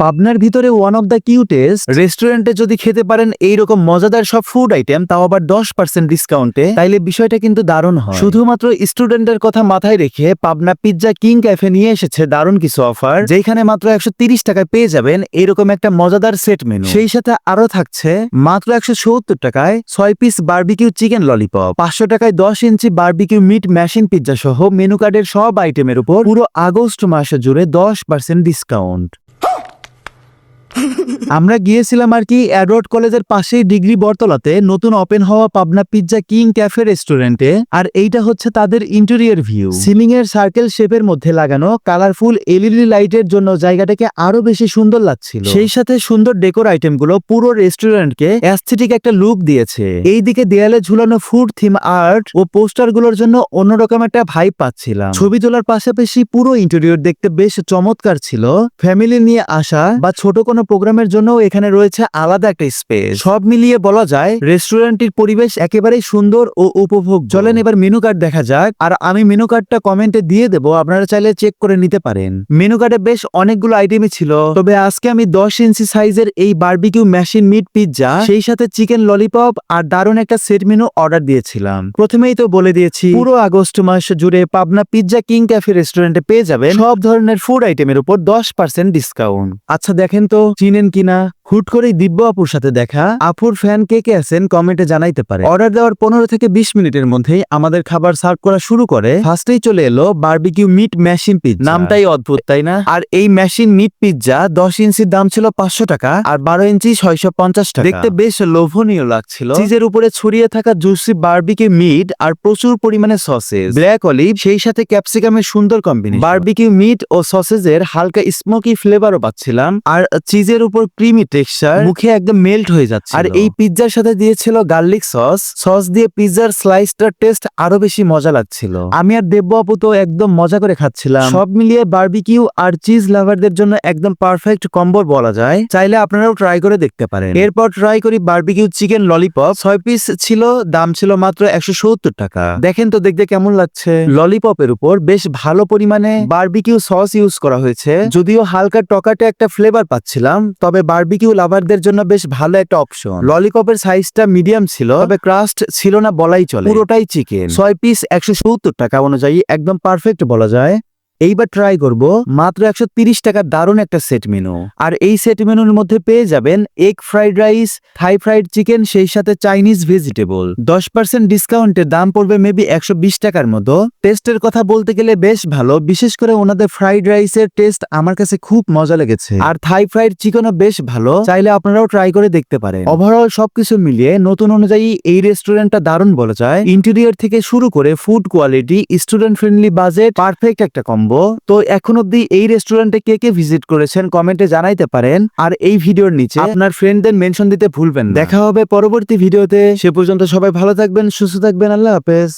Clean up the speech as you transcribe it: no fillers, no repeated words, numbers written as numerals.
পাবনার ভিতরে one of the cutest রেস্টুরেন্টে যদি খেতে পারেন এইরকম মজাদার সব ফুড আইটেম, তাও আবার 10% ডিসকাউন্টে, তাইলে বিষয়টা কিন্তু দারুণ হয়। শুধুমাত্র স্টুডেন্টের কথা মাথায় রেখে পাবনা পিৎজা কিং ক্যাফে নিয়ে এসেছে দারুণ কিছু অফার, যেখানে মাত্র 130 টাকায় পেয়ে যাবেন এরকম একটা মজাদার সেট মেনু। সেই সাথে আরো থাকছে মাত্র 170 টাকায় 6 পিস বারবিকিউ চিকেন ললিপপ, 500 টাকায় 10 ইঞ্চি বারবিকিউ মিট মেশিন পিৎজা সহ মেনু কার্ডের সব আইটেমের উপর পুরো আগস্ট মাস জুড়ে 10% ডিসকাউন্ট। আমরা গিয়েছিলাম আর কি এডওয়ার্ড কলেজের পাশেই ডিগ্রি বটতলাতে নতুন ওপেন হওয়া পাবনা পিৎজা কিং ক্যাফে রেস্টুরেন্টে। আর এইটা হচ্ছে তাদের ইন্টেরিয়র ভিউ। সিলিং এর সার্কেল শেপের মধ্যে লাগানো কালারফুল এলইডি লাইটের জন্য জায়গাটাকে আরো বেশি সুন্দর লাগছিল। সেই সাথে সুন্দর ডেকোর আইটেম গুলো পুরো রেস্টুরেন্টকে অ্যাস্থেটিক একটা লুক দিয়েছে। এইদিকে দেয়ালে ঝুলানো ফুড থিম আর্ট ও পোস্টার গুলোর জন্য অন্যরকম একটা ভাইব পাচ্ছিলাম। ছবি তোলার পাশাপাশি পুরো ইন্টেরিয়র দেখতে বেশ চমৎকার ছিল। ফ্যামিলি নিয়ে আসা বা ছোট কোনো প্রোগ্রামের জন্য এখানে রয়েছে আলাদা একটা স্পেস। সব মিলিয়ে বলা যায় রেস্টুরেন্টটির পরিবেশ একেবারেই সুন্দর ও উপভোগ। চলেন এবার মেনু কার্ড দেখা যাক, আর আমি মেনু কার্ডটা কমেন্টে দিয়ে দেবো, আপনারা চাইলে চেক করে নিতে পারেন। মেনু কার্ডে বেশ অনেকগুলো আইটেমই ছিল, তবে আজকে আমি 10 ইঞ্চি সাইজের এই বারবিকিউ মেশিন মিট পিৎজা, সেই সাথে চিকেন ললিপপ আর দারুণ একটা সেট মেনু অর্ডার দিয়েছিলাম। প্রথমেই তো বলে দিয়েছি পুরো আগস্ট মাস জুড়ে পাবনা পিৎজা কিং ক্যাফে রেস্টুরেন্টে পেয়ে যাবেন সব ধরনের ফুড আইটেমের উপর 10% ডিসকাউন্ট। আচ্ছা দেখেন তো চিনেন কিনা। হুট করেই দিব্য আপুর সাথে দেখা। আপুর ফ্যান কে কে আছেন কমেন্টে জানাইতে পারে। অর্ডার দেওয়ার 15 থেকে 20 মিনিটের মধ্যেই আমাদের খাবার সার্ভ করা শুরু করে। ফার্স্টেই চলে এলো বারবিকিউ মিট মেশিন পিৎজা। নামটাই অদ্ভুত তাই না? আর এই মেশিন মিট পিৎজা 10 ইঞ্চির দাম ছিল 500 টাকা আর 12 ইঞ্চি 650 টাকা। দেখতে বেশ লোভনীয় লাগছিল। চিজের উপরে ছড়িয়ে থাকা জুসি বারবিকিউ মিট আর প্রচুর পরিমাণে সসেজ, ব্ল্যাক অলিভ, সেই সাথে ক্যাপসিকামের সুন্দর কম্বিনেশন। বারবিকিউ মিট ও সসেজের হালকা স্মোকি ফ্লেভারও পাচ্ছিলাম, আর চিজের উপর ক্রিমি টেক্সচার, মুখে একদম মেল্ট হয়ে যাচ্ছে। আর এই পিৎজার সাথে দিয়েছিল গার্লিক সস দিয়ে পিৎজার স্লাইসটার টেস্ট আরো বেশি মজা লাগছিল। আমি আর দেব্য আপু তো একদম মজা করে খাচ্ছিলাম। সব মিলিয়ে বারবিকিউ আর চিজ লাভারদের জন্য একদম পারফেক্ট কম্বো বলা যায়। চাইলে আপনারাও ট্রাই করে দেখতে পারেন। এরপর ট্রাই করি বারবিকিউ চিকেন ললিপপ। 6 পিস ছিল, দাম ছিল মাত্র 170 টাকা। দেখেন তো দেখতে কেমন লাগছে। ললিপপের উপর বেশ ভালো পরিমাণে বারবিকিউ সস ইউজ করা হয়েছে, যদিও হালকা টকাটে একটা ফ্লেভার পাচ্ছিলাম, তবে বারবিকিউ লাভারদের জন্য বেশ ভালো একটা অপশন। ললিপপের সাইজটা মিডিয়াম ছিল, তবে ক্রাস্ট ছিল না বলাই চলে, পুরোটাই চিকেন। 6 পিস 170 টাকা অনুযায়ী একদম পারফেক্ট বলা যায়। এইবার ট্রাই করব মাত্র 130 টাকার দারুণ একটা সেট মেনু। আর এই সেট মেনুর মধ্যে পেয়ে যাবেন এগ ফ্রাইড রাইস, থাই ফ্রাইড চিকেন, সেই সাথে চাইনিজ ভেজিটেবল। 10% ডিসকাউন্টের দাম পড়বে মেবি 120 টাকার মতো। টেস্টের কথা বলতে গেলে বেশ ভালো, বিশেষ করে ওনাদের ফ্রাইড রাইসের টেস্ট আমার কাছে খুব মজা লেগেছে। আর থাই ফ্রাইড চিকেনও বেশ ভালো, চাইলে আপনারাও ট্রাই করে দেখতে পারেন। ওভারঅল সবকিছু মিলিয়ে নতুন অনুযায়ী এই রেস্টুরেন্টটা দারুণ বলা যায়। ইন্টেরিয়র থেকে শুরু করে food quality, student friendly budget, perfect একটা কম্বো। তো এখন অব্দি এই রেস্টুরেন্টে কে কে ভিজিট করেছেন কমেন্টে জানাইতে পারেন, আর এই ভিডিওর নিচে আপনার ফ্রেন্ডদের মেনশন দিতে ভুলবেন না। দেখা হবে পরবর্তী ভিডিওতে। সে পর্যন্ত সবাই ভালো থাকবেন, সুস্থ থাকবেন। আল্লাহ হাফেজ।